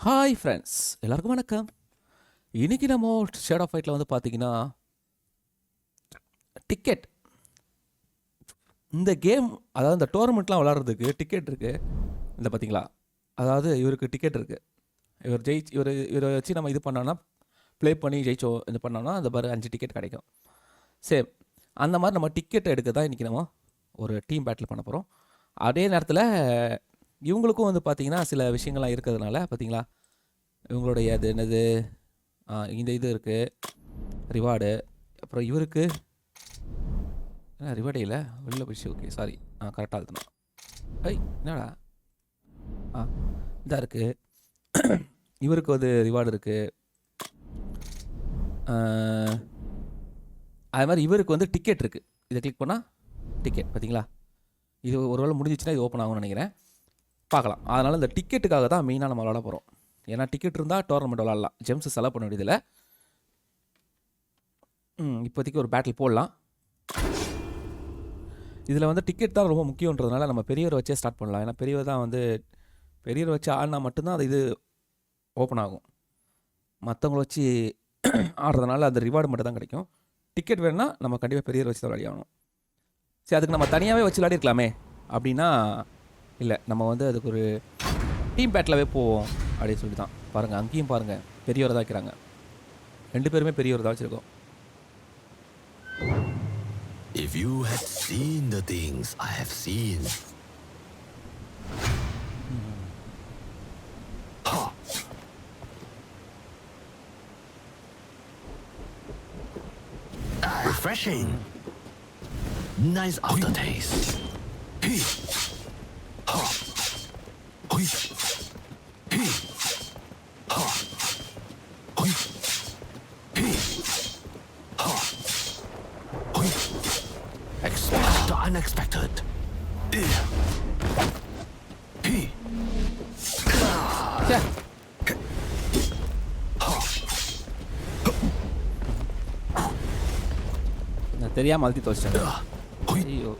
Hi friends, எல்லாருக்கும் வணக்கம். இன்றைக்கி நம்ம ஷேட் ஆஃப் ஃபைட்டில் வந்து பார்த்தீங்கன்னா டிக்கெட், இந்த கேம் அதாவது இந்த டோர்னமெண்ட்லாம் விளாட்றதுக்கு டிக்கெட் இருக்குது. இந்த பார்த்தீங்களா, அதாவது இவருக்கு டிக்கெட் இருக்குது. இவரை வச்சு நம்ம இது பண்ணோன்னா, ப்ளே பண்ணி இது பண்ணோன்னா அந்த பாரு 5 டிக்கெட் கிடைக்கும். சேம் அந்த மாதிரி நம்ம டிக்கெட் எடுக்க தான் இன்றைக்கி நம்ம ஒரு டீம் பேட்டில் பண்ண போகிறோம். அதே நேரத்தில் இவங்களுக்கும் வந்து பார்த்திங்கன்னா சில விஷயங்கள்லாம் இருக்கிறதுனால பார்த்தீங்களா, இவங்களுடைய அது என்னது இந்த இது இருக்குது ரிவார்டு. அப்புறம் இவருக்கு ரிவார்டே இல்லை, வெளில போயிடுச்சு. ஓகே சாரி, கரெக்டாக இருக்கணும். என்னடா இதாக இருக்குது. இவருக்கு வந்து ரிவார்டு இருக்குது. அது மாதிரி இவருக்கு வந்து டிக்கெட் இருக்குது. இதை கிளிக் பண்ணால் டிக்கெட் பார்த்தீங்களா, இது ஒரு வேளை முடிஞ்சிச்சுன்னா இது ஓப்பன் ஆகும்னு நினைக்கிறேன். பார்க்கலாம். அதனால் இந்த டிக்கெட்டுக்காக தான் மெயினாக நம்ம விளாட போகிறோம். ஏன்னா டிக்கெட் இருந்தால் டோர்னமெண்ட் விளாட்லாம், ஜெம்ஸ் செலவு பண்ண வேண்டியதில்லை. இப்போதைக்கு ஒரு பேட்டில் போடலாம். இதில் வந்து டிக்கெட் தான் ரொம்ப முக்கியன்றதுனால நம்ம பெரியவரை வச்சே ஸ்டார்ட் பண்ணலாம். ஏன்னா பெரியவர் தான் வந்து பெரியவரை வச்சு ஆடினா மட்டும்தான் அது இது ஓப்பன் ஆகும். மற்றவங்கள வச்சு ஆடுறதுனால அந்த ரிவார்டு மட்டும் தான் கிடைக்கும். டிக்கெட் வேணுன்னா நம்ம கண்டிப்பாக பெரியவரை வச்சு தான் விளையாடி ஆகணும். சரி, அதுக்கு நம்ம தனியாகவே வச்சு விளையாடிருக்கலாமே அப்படின்னா இல்லை, நம்ம வந்து அதுக்கு ஒரு டீம் பேட்டிலாகவே போவோம் அப்படின்னு சொல்லி தான். பாருங்கள், அங்கேயும் பாருங்கள் பெரியவரை தான் வைக்கிறாங்க. 2 பேருமே பெரியவர் தான் வச்சுருக்கோம். If you had seen the things I have seen. Refreshing. Nice aftertaste. Expect the unexpected. நான் தெரியாமல் அழுத்தி தோச்சிட்டேன். ஐயோ,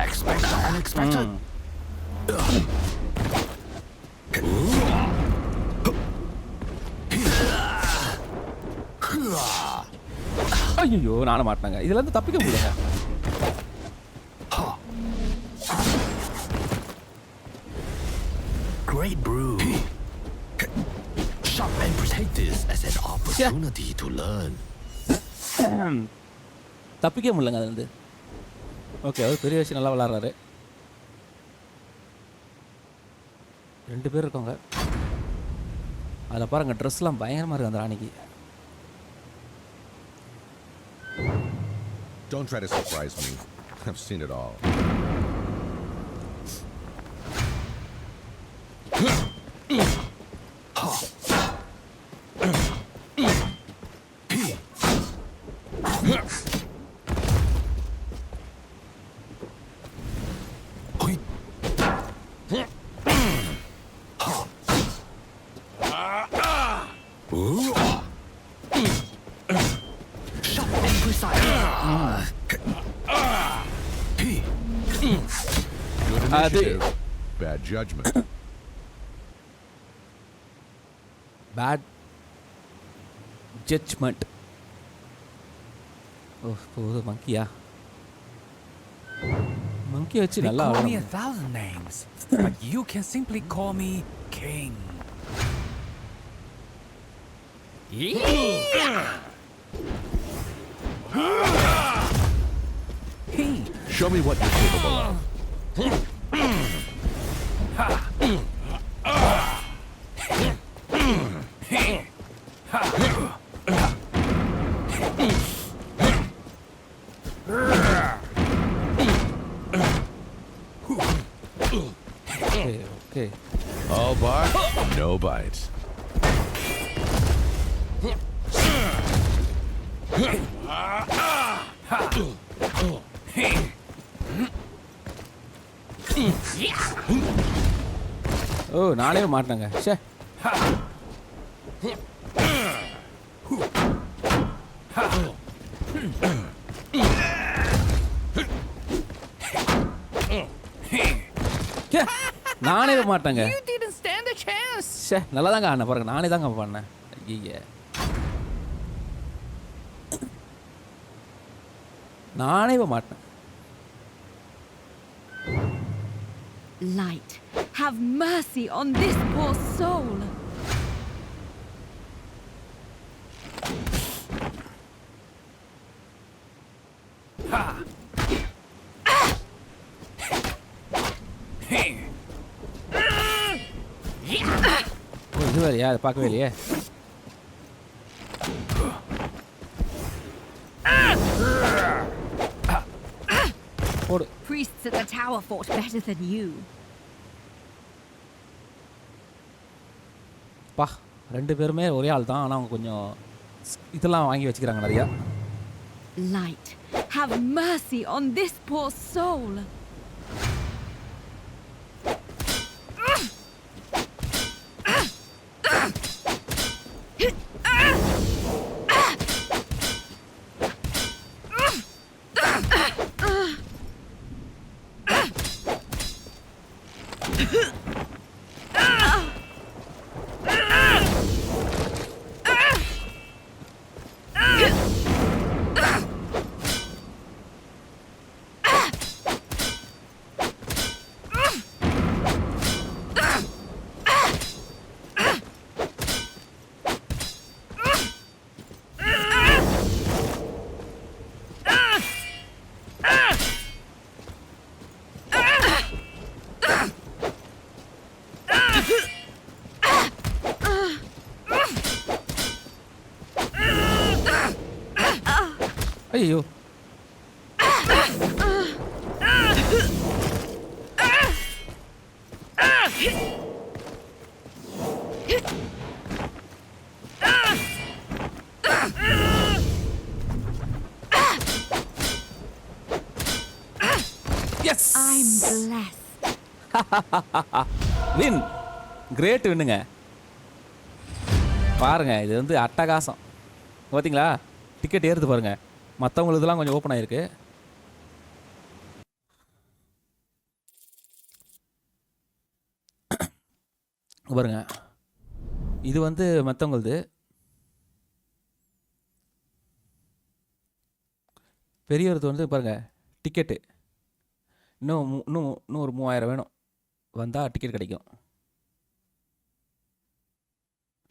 Expect the unexpected. ஐயோ, நானும் மாட்டினாங்க. இதுல இருந்து தப்பிக்க முடியல. Great brew. Shop and take this as an opportunity to learn. தப்பிக்க முடியலங்க அது வந்து. ஓகே, அவர் பெரிய விஷயம் நல்லா விளாட்றாரு. 2 பேர் இருக்காங்க. அதில் பாருங்கள், ட்ரெஸ்லாம் பயங்கரமாக இருக்குது அந்த ராணிக்கு. Don't try to surprise me. I've seen it all. Sharp and precise. Good initiative. Bad judgment. Bad judgment. ஓ, போது மங்கியா, மங்கி வச்சு They நல்லா call me ஆடணும். 1,000 names, but you can simply call me King. Hey, Show me what you're capable of. Okay, All bark, no bite. ஓ, நானே மாட்டினேங்க. சே, ச்சே, நானே மாட்டேங்க. You didn't stand a chance. ச்சே, நல்லா தாங்க ஆடினேன் பாருங்க, நானே தாங்க பண்ணேன். ஐய, நானே மாட்டேன். Light, have mercy on this poor soul. ஓ, இது வேறையா? அதை பார்க்கவே இல்லையே. போடு. Priests at the tower fought better than you. பா, ரெண்டு பேருமே ஒரே ஆள் தான். ஆனால் அவங்க கொஞ்சம் இதெல்லாம் வாங்கி வச்சுக்கிறாங்க நிறையா. Light, have mercy on this poor soul. ஐயோ, yes, I'm blessed. Win, great வின்னுங்க. பாருங்க, இது வந்து அட்டகாசம். பார்த்தீங்களா, டிக்கெட் ஏறுது பாருங்க. மற்றவங்களுக்குலாம் கொஞ்சம் ஓப்பன் ஆயிருக்கு. பாருங்க, இது வந்து மற்றவங்களுது. பெரியவரது வந்து பாருங்க, டிக்கெட்டு இன்னும் ஒரு 3000 வேணும், வந்தால் டிக்கெட் கிடைக்கும்.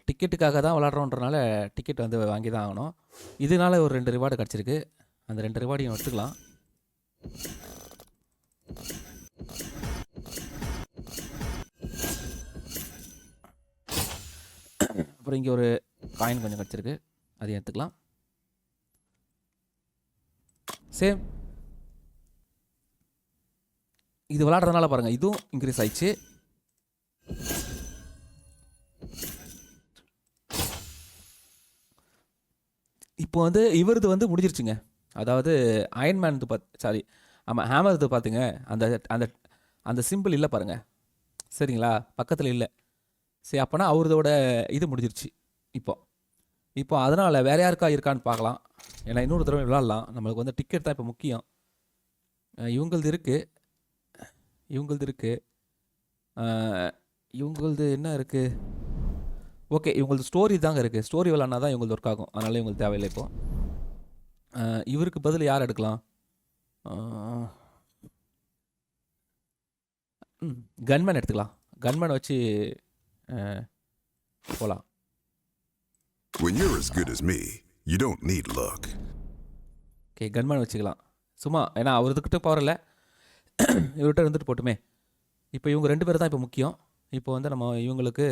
டிக்கெட்டுக்காக தான் விளாட்றோன்றனால டிக்கெட் வந்து வாங்கி தான் ஆகணும். இதனால ஒரு 2 ரிவார்டு கிடச்சிருக்கு. அந்த 2 ரிவார்டையும் எடுத்துக்கலாம். அப்புறம் இங்கே ஒரு காயின் கொஞ்சம் கிடச்சிருக்கு, அதையும் எடுத்துக்கலாம். சேம் இது விளாட்றதுனால பாருங்கள், இதுவும் இன்க்ரீஸ் ஆயிடுச்சு. இப்போ வந்து இவரது வந்து முடிஞ்சிருச்சுங்க. அதாவது அயன்மேன் சாரி, ஆமாம், ஹேமர்து பார்த்துங்க, அந்த அந்த அந்த சிம்பிள் இல்லை பாருங்கள். சரிங்களா, பக்கத்தில் இல்லை. சரி, அப்போனா அவரதோட இது முடிஞ்சிருச்சு. இப்போ அதனால் வேறு யாருக்கா இருக்கான்னு பார்க்கலாம். ஏன்னா இன்னொரு தடவை விளாட்லாம். நம்மளுக்கு வந்து டிக்கெட் தான் இப்போ முக்கியம். இவங்களது இருக்குது, இவங்களது என்ன இருக்குது? ஓகே, இவங்களது ஸ்டோரி தாங்க இருக்குது. ஸ்டோரி விளாட்னா தான் இவங்களது ஒர்க் ஆகும். அதனால இவங்களுக்கு தேவையில்லை. இப்போ இவருக்கு பதில் யார் எடுக்கலாம்? கன்மேன் எடுத்துக்கலாம். கன்மேன் வச்சு போகலாம். When you're as good as me, you don't need luck. Okay, gunman வச்சுக்கலாம் சும்மா. ஏன்னா அவர்கிட்ட பவர் இல்லை, இவர்கிட்ட இருந்துட்டு போட்டுமே. இப்போ இவங்க 2 பேர் தான் இப்போ முக்கியம். இப்போ வந்து நம்ம இவங்களுக்கு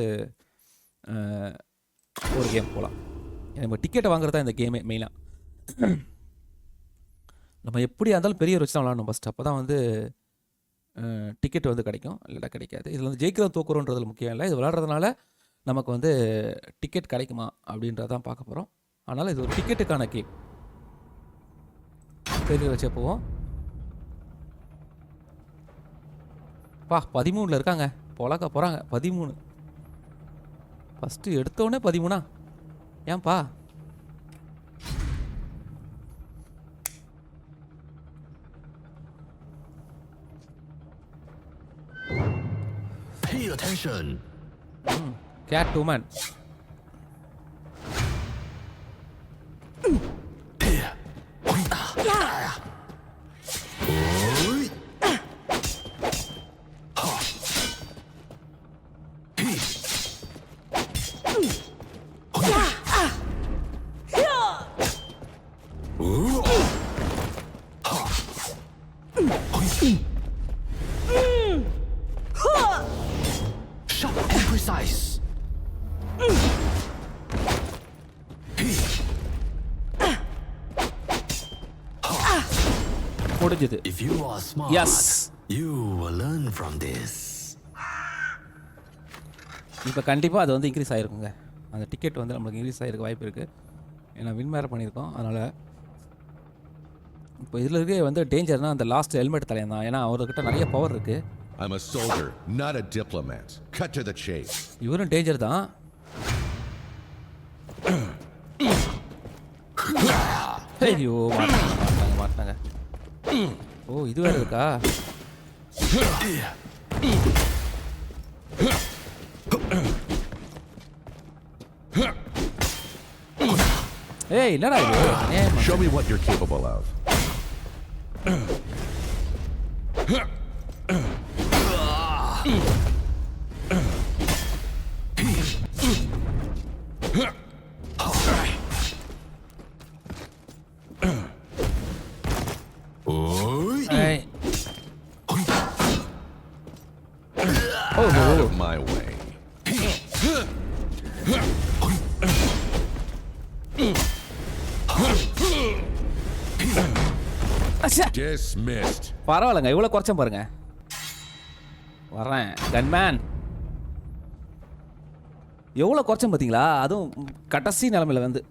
ஒரு கேம் போகலாம். நம்ம டிக்கெட்டை வாங்குறது தான் இந்த கேமே மெயினாக. நம்ம எப்படியா இருந்தாலும் பெரிய வச்சு தான் விளாடணும் ஃபஸ்ட்டு. அப்போ தான் வந்து டிக்கெட் வந்து கிடைக்கும், இல்லைடா கிடைக்காது. இதில் வந்து ஜெயிக்கிறோம் தோக்குறோன்றது முக்கியம் இல்லை. இது விளாட்றதுனால நமக்கு வந்து டிக்கெட் கிடைக்குமா அப்படின்றதான் பார்க்க போகிறோம். அதனால் இது ஒரு டிக்கெட்டுக்கான கேம். பெரிய வச்சே போவோம். பா 13 இருக்காங்க, பொழக்க போகிறாங்க. 13 ஃபஸ்ட்டு எடுத்தோடனே 13. ஏன்பா? Pay attention. Cat woman. Sharp and precise. முடிஞ்சது. If you are smart, Yes. you will learn from this. இப்போ கண்டிப்பாக அது வந்து இன்க்ரீஸ் ஆகிருக்குங்க. அந்த டிக்கெட் வந்து நம்மளுக்கு இன்க்ரீஸ் ஆகிருக்க வாய்ப்பு இருக்குது. ஏன்னா வின் வேறு பண்ணியிருக்கோம். அதனால் இப்போ இதில் இருக்க வந்து டேஞ்சர்னால் அந்த லாஸ்ட் ஹெல்மெட் தலையன் தான். ஏன்னா அவர்கிட்ட நிறைய பவர் இருக்குது. I'm a soldier, not a diplomat. Cut to the chase. இவரும் டேஞ்சர் தான். ஐயோ மாட்டாங்க. ஓ இது வேறு இருக்கா? ஏய் என்னடா இது? Show me what you're capable of. ஏய். Out of my way. அச்சா. Dismissed. பரவாயில்லைங்க, இவ்வளோ குறைச்சேன் பாருங்க. வரேன் கன்மேன். எவ்வளோ குறைச்சேன் பார்த்தீங்களா? அதுவும் கடைசி நிலமையில வந்து.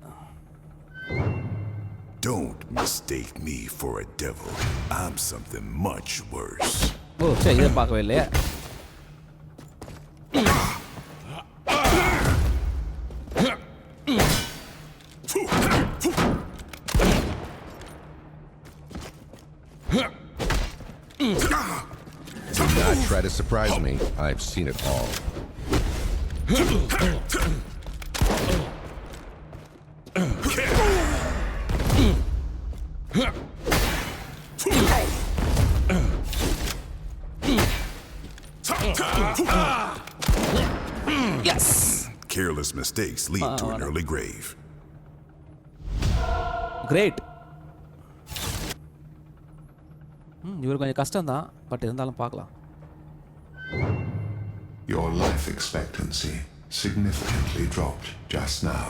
Don't mistake me for a devil. I'm something much worse. ஓ சரி, இதை பார்க்கவே இல்லையா? Do not try to surprise me. I've seen it all. Yes. Careless mistakes lead to an early grave. Great. இவர் கொஞ்சம் கஷ்டம் தான், பட் இருந்தாலும் பார்க்கலாம். Your life expectancy significantly dropped just now.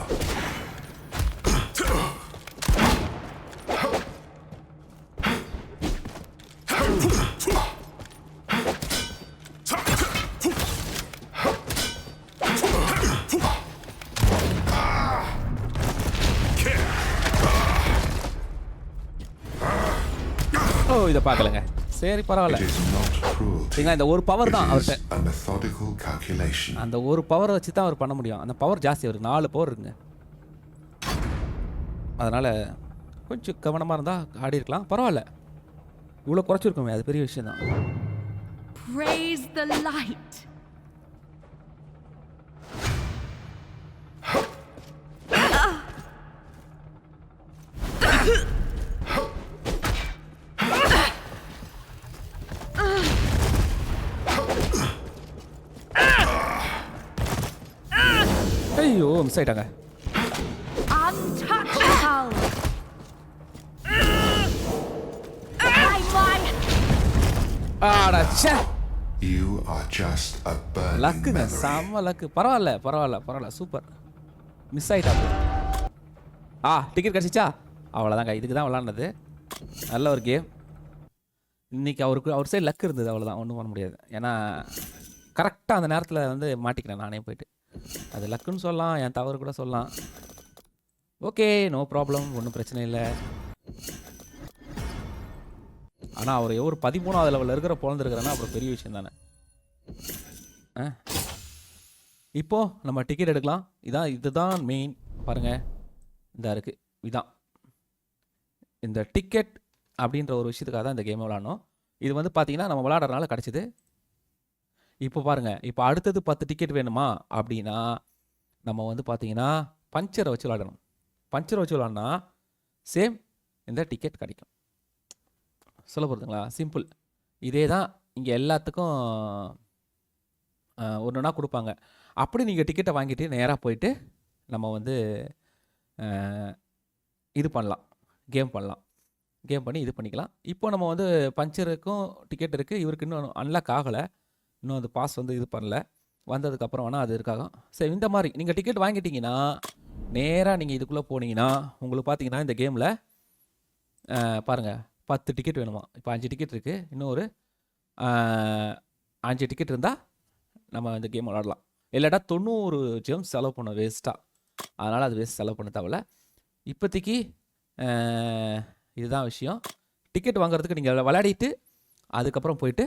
ஓ இதை பார்க்கலங்க. சரி பரவாயில்ல. It is not cruelty. சரிங்களா, இந்த ஒரு பவர் தான் It is அவர்கிட்ட. a methodical calculation. அந்த ஒரு பவரை வச்சு தான் அவர் பண்ண முடியும். அந்த பவர் ஜாஸ்தி, அவருக்கு 4 பவர் இருக்குங்க. அதனால் கொஞ்சம் கவனமாக இருந்தால் ஆடி இருக்கலாம். பரவாயில்ல, இவ்வளோ குறைச்சிருக்கோமே, அது பெரிய விஷயம் தான். Praise the light. ஐயோ மிஸ் ஆயிட்டாங்க. Untouchable. ஆடா ச்சே. You are just a burning லக்குங்க, memory. செம்ம லக்கு. பரவாயில்ல சூப்பர். மிஸ் ஆயிட்டாங்க. டிக்கெட் கிடச்சிச்சா? அவ்வளோதாங்க, இதுக்கு தான் விளாண்டது. நல்ல ஒரு கேம். இன்றைக்கி அவர் சைடு லக் இருந்தது, அவ்வளோதான், ஒன்றும் பண்ண முடியாது. ஏன்னா கரெக்டாக அந்த நேரத்தில் வந்து மாட்டிக்கிறேன் நானே போயிட்டு. அது லக்குன்னு சொல்லலாம், என் தவறு கூட சொல்லலாம். ஓகே, நோ ப்ராப்ளம், ஒன்றும் பிரச்சனை இல்லை. ஆனால் அவர் ஒரு 13வது லெவலில் இருக்கிற பிறந்திருக்கிறேன்னா அப்புறம் பெரிய விஷயம் தானே. இப்போது நம்ம டிக்கெட் எடுக்கலாம். இதுதான் மெயின் பாருங்கள். இதாக இருக்குது. இதான் இந்த டிக்கெட் அப்படின்ற ஒரு விஷயத்துக்காக தான் இந்த கேமை விளாடணும். இது வந்து பார்த்தீங்கன்னா நம்ம விளாட்றதுனால கிடச்சிது. இப்போ பாருங்கள், இப்போ அடுத்தது 10 டிக்கெட் வேணுமா அப்படின்னா நம்ம வந்து பார்த்தீங்கன்னா பஞ்சரை வச்சு விளாடணும். பஞ்சரை வச்சு விளாட்னா சேம் இந்த டிக்கெட் கிடைக்கும். சொல்ல போகிறதுங்களா? சிம்பிள். இதே தான் இங்கே எல்லாத்துக்கும் ஒன்று ஒன்றா கொடுப்பாங்க. அப்படி நீங்கள் டிக்கெட்டை வாங்கிட்டு நேராக போயிட்டு நம்ம வந்து இது பண்ணலாம், கேம் பண்ணலாம். கேம் பண்ணி இது பண்ணிக்கலாம். இப்போ நம்ம வந்து பஞ்சருக்கும் டிக்கெட் இருக்குது. இவருக்கு இன்னும் அன்லாக் ஆகலை. இன்னும் அந்த பாஸ் வந்து இது பண்ணல. வந்ததுக்கப்புறம் வேணால் அது இருக்காகும். சரி, இந்த மாதிரி நீங்கள் டிக்கெட் வாங்கிட்டீங்கன்னா நேராக நீங்கள் இதுக்குள்ளே போனீங்கன்னா உங்களுக்கு பார்த்தீங்கன்னா இந்த கேமில் பாருங்கள் 10 டிக்கெட் வேணுமா. இப்போ 5 டிக்கெட் இருக்குது. இன்னும் ஒரு 5 டிக்கெட் இருந்தால் நம்ம இந்த கேம் விளாடலாம். இல்லாட்டா 90 ஜெம்ஸ் செலவு பண்ண வேஸ்ட்டாக. அதனால் அது வேஸ்ட் செலவு பண்ண தேவையில்ல. இப்போதைக்கு இதுதான் விஷயம். டிக்கெட் வாங்குறதுக்கு நீங்கள் விளையாடிட்டு அதுக்கப்புறம் போயிட்டு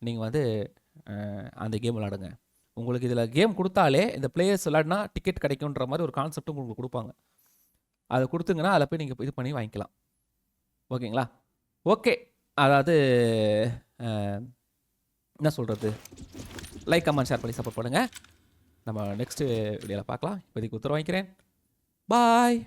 நீங்கள் வந்து அந்த கேம் விளாடுங்க. உங்களுக்கு இதில் கேம் கொடுத்தாலே இந்த பிளேயர்ஸ் விளாடினா டிக்கெட் கிடைக்குன்ற மாதிரி ஒரு கான்செப்ட் உங்களுக்கு கொடுப்பாங்க. அதை கொடுத்துங்கன்னா அதில் போய் நீங்கள் இது பண்ணி வாங்கிக்கலாம். ஓகேங்களா? ஓகே, அதாவது என்ன சொல்கிறது, லைக் கமெண்ட் ஷேர் பண்ணி சப்போர்ட் பண்ணுங்கள். நம்ம நெக்ஸ்ட்டு வீடியோவில் பார்க்கலாம். இப்போதைக்கு உத்தரவு வாங்கிக்கிறேன். பாய்.